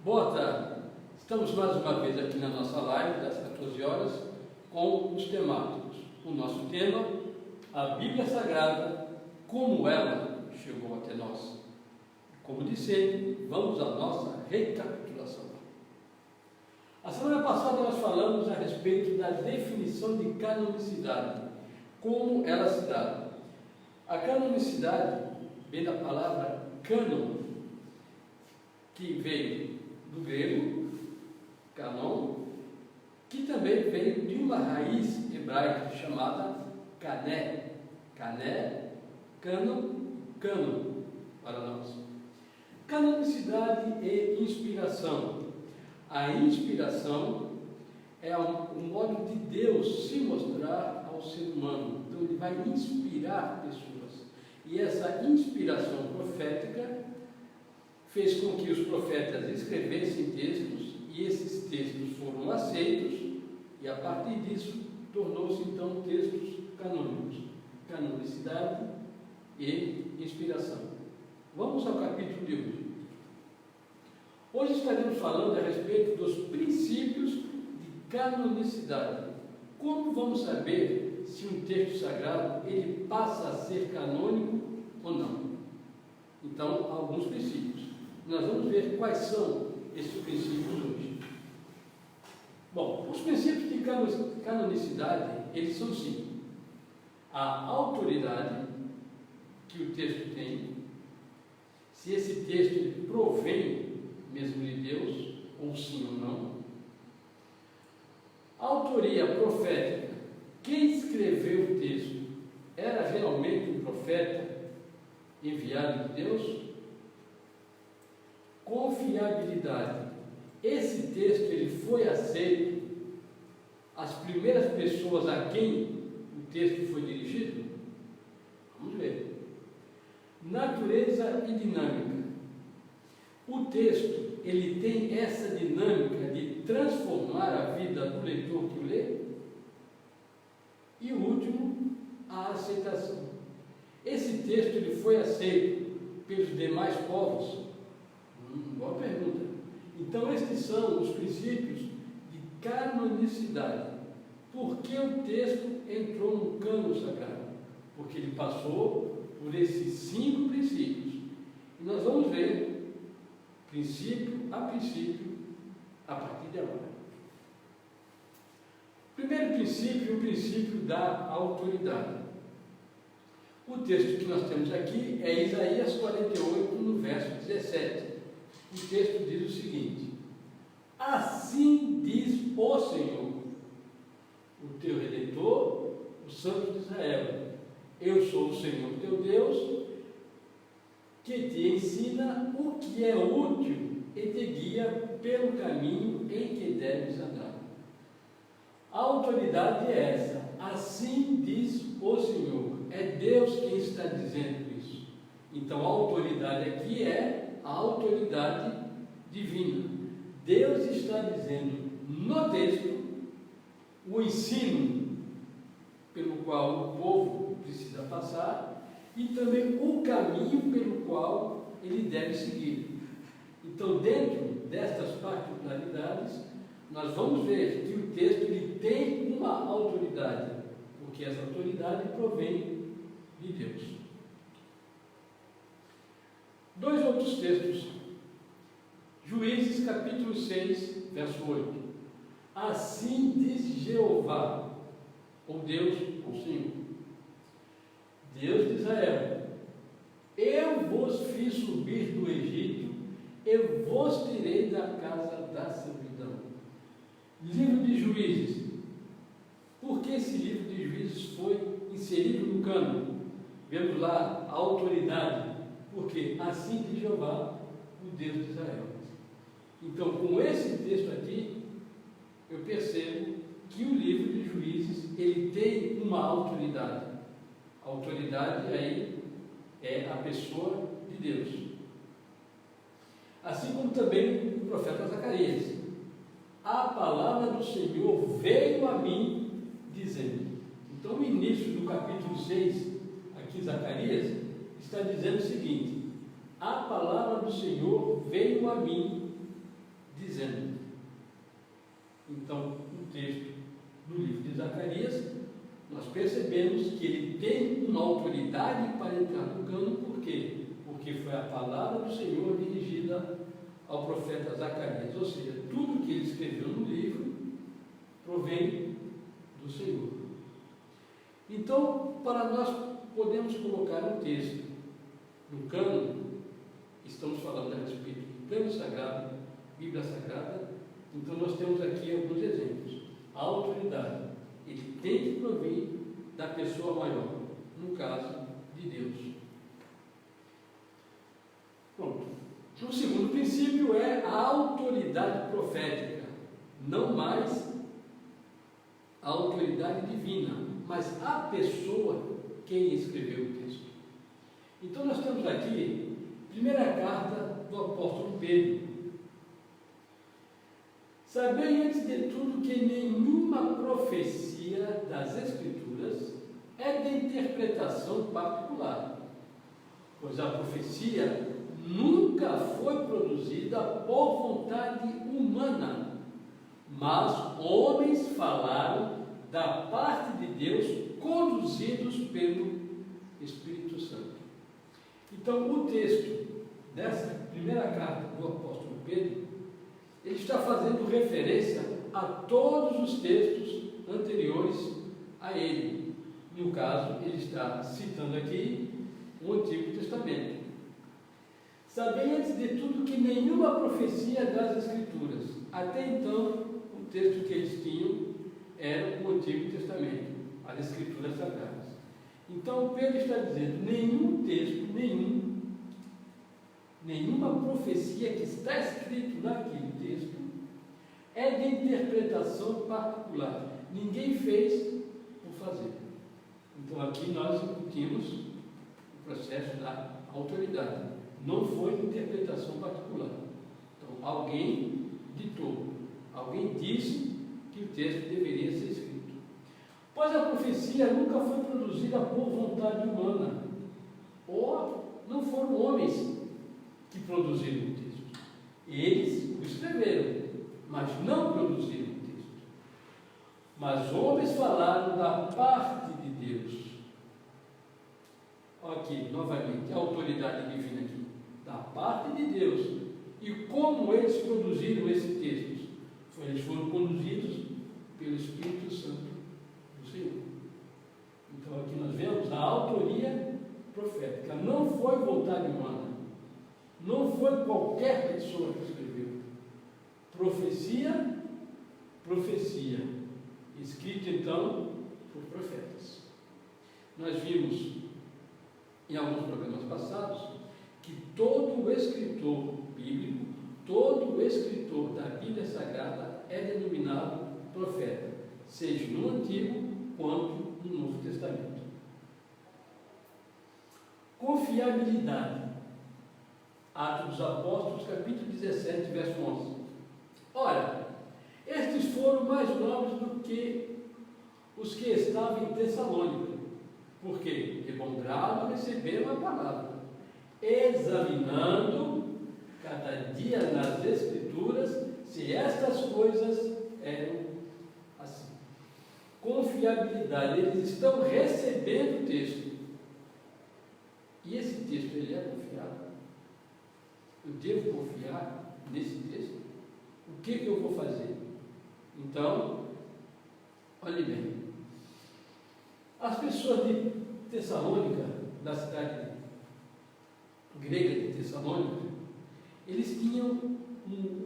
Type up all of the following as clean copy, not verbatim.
Boa tarde. Estamos mais uma vez aqui na nossa live das 14 horas com os temáticos. O nosso tema, a Bíblia Sagrada, como ela chegou até nós. Como de sempre, vamos à nossa recapitulação. A semana passada nós falamos a respeito da definição de canonicidade, como ela se dá. A canonicidade vem da palavra cânon, que veio do grego, canon, que também veio de uma raiz hebraica chamada cané. Cané, cânon, cânon para nós. Canonicidade e inspiração. A inspiração é um modo de Deus se mostrar ao ser humano. Então ele vai inspirar pessoas. E essa inspiração profética fez com que os profetas escrevessem textos, e esses textos foram aceitos, e a partir disso tornou-se então textos canônicos. Canonicidade e inspiração. Vamos ao capítulo de hoje. Hoje estaremos falando a respeito dos princípios de canonicidade. Como vamos saber se um texto sagrado ele passa a ser canônico ou não? Então, alguns princípios. Nós vamos ver quais são esses princípios hoje. Bom, os princípios de canonicidade, eles são cinco. A autoridade que o texto tem, se esse texto ele provém mesmo de Deus, ou sim ou não. A autoria profética, quem escreveu o texto era realmente um profeta enviado de Deus? Confiabilidade, esse texto ele foi aceito às primeiras pessoas a quem o texto foi dirigido? Vamos ver. Natureza e dinâmica. O texto ele tem essa dinâmica de transformar a vida do leitor que o lê? E o último, a aceitação. Esse texto ele foi aceito pelos demais povos? Boa pergunta. Então estes são os princípios de canonicidade. Por que o texto entrou no cânon sagrado? Porque ele passou por esses cinco princípios. E nós vamos ver princípio a partir de agora. Primeiro princípio, o princípio da autoridade. O texto que nós temos aqui é Isaías 48, no verso 17. O texto diz o seguinte: assim diz o Senhor, o teu Redentor, o Santo de Israel, eu sou o Senhor teu Deus, que te ensina o que é útil e te guia pelo caminho em que deves andar. A autoridade é essa, assim diz o Senhor, é Deus quem está dizendo isso. Então a autoridade aqui é a autoridade divina. Deus está dizendo no texto o ensino pelo qual o povo precisa passar e também o caminho pelo qual ele deve seguir. Então, dentro destas particularidades, nós vamos ver que o texto ele tem uma autoridade, porque essa autoridade provém de Deus. Dois outros textos. Juízes capítulo 6, verso 8. Assim diz Jeová, ou Deus, ou Senhor, Deus de Israel: eu vos fiz subir do Egito, eu vos tirei da casa da servidão. Livro de Juízes. Por que esse livro de Juízes foi inserido no cânon? Vemos lá a autoridade, porque assim diz Jeová, o Deus de Israel. Então, com esse texto aqui, eu percebo que o livro de Juízes ele tem uma autoridade. A autoridade aí é a pessoa de Deus. Assim como também o profeta Zacarias. A palavra do Senhor veio a mim dizendo. Então o início do capítulo 6, aqui Zacarias, está dizendo o seguinte: a palavra do Senhor veio a mim dizendo. Então, o texto do livro de Zacarias, nós percebemos que ele tem uma autoridade para entrar no cano. Por quê? Porque foi a palavra do Senhor dirigida ao profeta Zacarias, ou seja, tudo que ele escreveu no livro provém do Senhor. Então, para nós podemos colocar um texto no cano, estamos falando a respeito do cano sagrado, Bíblia Sagrada, então nós temos aqui alguns exemplos. A autoridade, ele tem que provir da pessoa maior, no caso de Deus. Pronto. O segundo princípio é a autoridade profética, não mais a autoridade divina, mas a pessoa quem escreveu o texto. Então nós temos aqui a primeira carta do apóstolo Pedro. Sabei antes de tudo que nenhuma profecia das Escrituras é de interpretação particular, pois a profecia nunca foi produzida por vontade humana, mas homens falaram da parte de Deus, conduzidos pelo Espírito Santo. Então, o texto dessa primeira carta do apóstolo Pedro, ele está fazendo referência a todos os textos anteriores a ele. No caso, ele está citando aqui o Antigo Testamento. Sabei antes de tudo que nenhuma profecia das Escrituras, até então, o texto que eles tinham era o Antigo Testamento, as Escrituras Sagradas. Então, Pedro está dizendo, nenhum texto, nenhuma profecia que está escrito naquele texto é de interpretação particular. Ninguém fez por fazer. Então, aqui nós discutimos o processo da autoridade. Não foi interpretação particular. Então, alguém ditou, alguém disse que o texto deveria ser escrito. Pois a profecia nunca foi produzida por vontade humana, ou não foram homens que produziram o texto. Eles o escreveram, mas não produziram o texto. Mas homens falaram da parte de Deus. Aqui, novamente, a autoridade divina aqui. Da parte de Deus. E como eles produziram esse texto? Eles foram conduzidos pelo Espírito Santo do Senhor. Então aqui nós vemos a autoria profética. Não foi vontade humana. Não foi qualquer pessoa que escreveu. Profecia. Escrita então por profetas. Nós vimos em alguns programas passados que todo o escritor bíblico, todo o escritor da Bíblia Sagrada é denominado profeta, seja no Antigo quanto no Novo Testamento. Confiabilidade. Atos dos Apóstolos, capítulo 17, verso 11. Ora, estes foram mais nobres do que os que estavam em Tessalônica, porque de bom grado receberam a palavra, examinando cada dia nas Escrituras se estas coisas eram assim. Confiabilidade, eles estão recebendo o texto. E esse texto, ele é confiável? Eu devo confiar nesse texto? O que eu vou fazer? Então, olhe bem. As pessoas de Tessalônica, da cidade grega de Tessalônica, eles tinham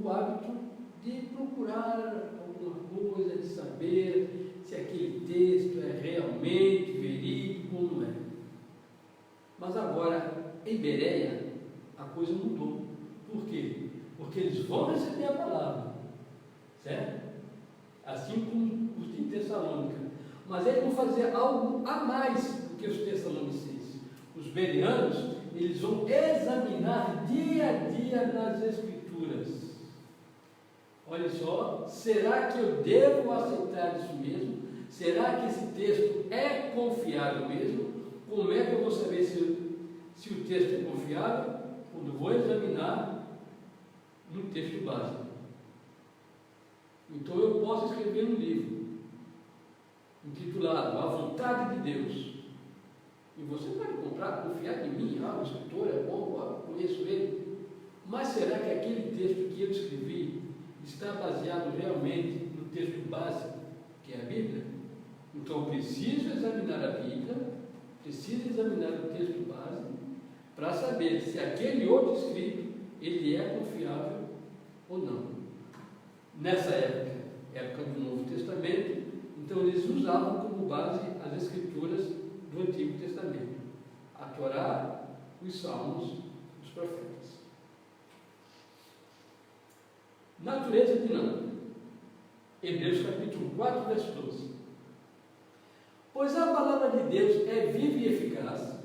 o hábito de procurar alguma coisa, de saber se aquele texto é realmente verídico ou não é. Mas agora, em Bereia, a coisa mudou. Por quê? Porque eles vão receber a palavra, certo? Assim como os de Tessalônica. Mas eles vão fazer algo a mais do que os tessalonicenses. Os bereanos, eles vão examinar dia a dia nas Escrituras. Olha só, será que eu devo aceitar isso mesmo? Será que esse texto é confiável mesmo? Como é que eu vou saber se o texto é confiável? Quando vou examinar no texto básico. Então eu posso escrever um livro intitulado A Vontade de Deus. E você pode comprar, confiar em mim, o escritor é bom, eu conheço ele. Mas será que aquele texto que eu escrevi está baseado realmente no texto básico, que é a Bíblia? Então eu preciso examinar a Bíblia, preciso examinar o texto base, para saber se aquele outro escrito, ele é confiável ou não. Nessa época do Novo Testamento, então eles usavam como base as escrituras do Antigo Testamento, a Torá, os Salmos, os Profetas. Natureza dinâmica. Hebreus capítulo 4, verso 12. Pois a palavra de Deus é viva e eficaz,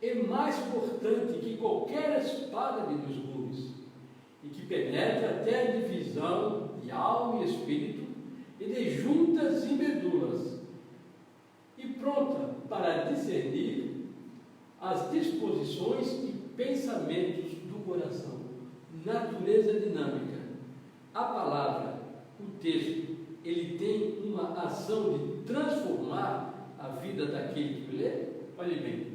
é mais cortante que qualquer espada de 2 gumes, e que penetra até a divisão de alma e espírito, e de juntas e medulas, e pronta para discernir as disposições e pensamentos do coração. Natureza dinâmica. A palavra, o texto, ele tem uma ação de transformar a vida daquele que lê. Olhe bem,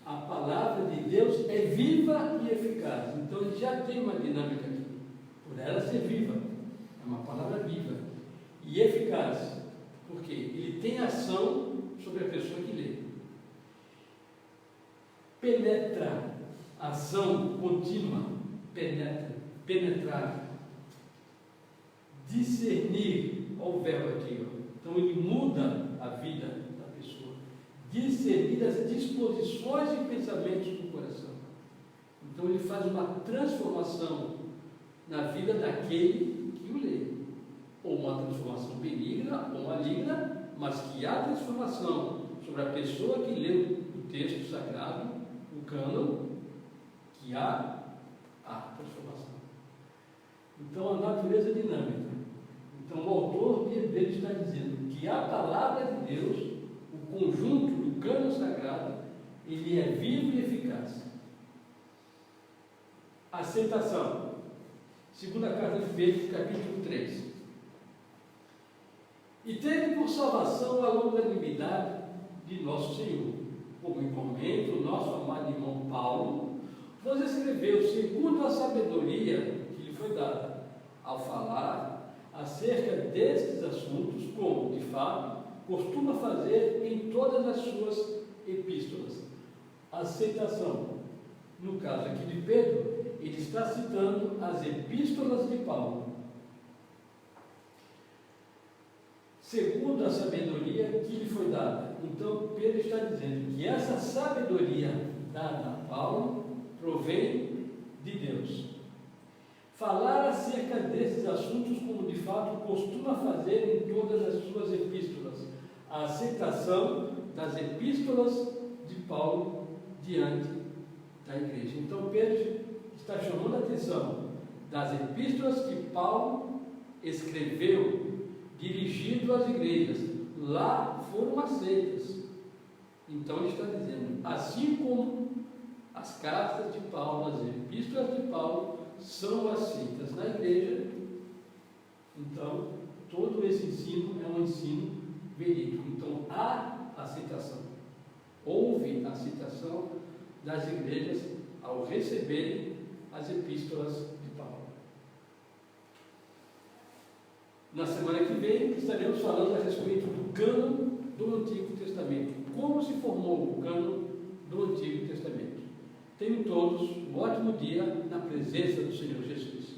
a palavra de Deus é viva e eficaz. Então ele já tem uma dinâmica aqui, por ela ser viva, é uma palavra viva e eficaz, porque ele tem ação sobre a pessoa que lê. Penetra, ação contínua, penetrar, discernir, olha o verbo aqui, então ele muda a vida da pessoa, discernir as disposições e pensamentos do coração. Então ele faz uma transformação na vida daquele que o lê, ou uma transformação benigna ou maligna, mas que há transformação sobre a pessoa que lê o texto sagrado, o cânon, que há transformação. Então a natureza dinâmica. Então o autor de Hebreus está dizendo que a palavra de Deus, o conjunto do cânon sagrado, ele é vivo e eficaz. Aceitação. Segunda carta de Pedro, capítulo 3. E teve por salvação a longanimidade de nosso Senhor, como igualmente o nosso amado irmão Paulo vos escreveu segundo a sabedoria que lhe foi dada, ao falar acerca destes assuntos, como, de fato, costuma fazer em todas as suas epístolas. Aceitação. No caso aqui de Pedro, ele está citando as epístolas de Paulo. Segundo a sabedoria que lhe foi dada. Então, Pedro está dizendo que essa sabedoria dada a Paulo provém de Deus. Falar acerca desses assuntos, como de fato costuma fazer em todas as suas epístolas. A aceitação das epístolas de Paulo diante da igreja. Então, Pedro está chamando a atenção das epístolas que Paulo escreveu, dirigido às igrejas. Lá foram aceitas. Então, ele está dizendo, assim como as cartas de Paulo, as epístolas de Paulo, são aceitas na igreja, então todo esse ensino é um ensino verídico. Então há aceitação, houve aceitação das igrejas ao receberem as epístolas de Paulo. Na semana que vem estaremos falando a respeito do cânon do Antigo Testamento, como se formou o cânon do Antigo Testamento. Tenham todos um ótimo dia na presença do Senhor Jesus.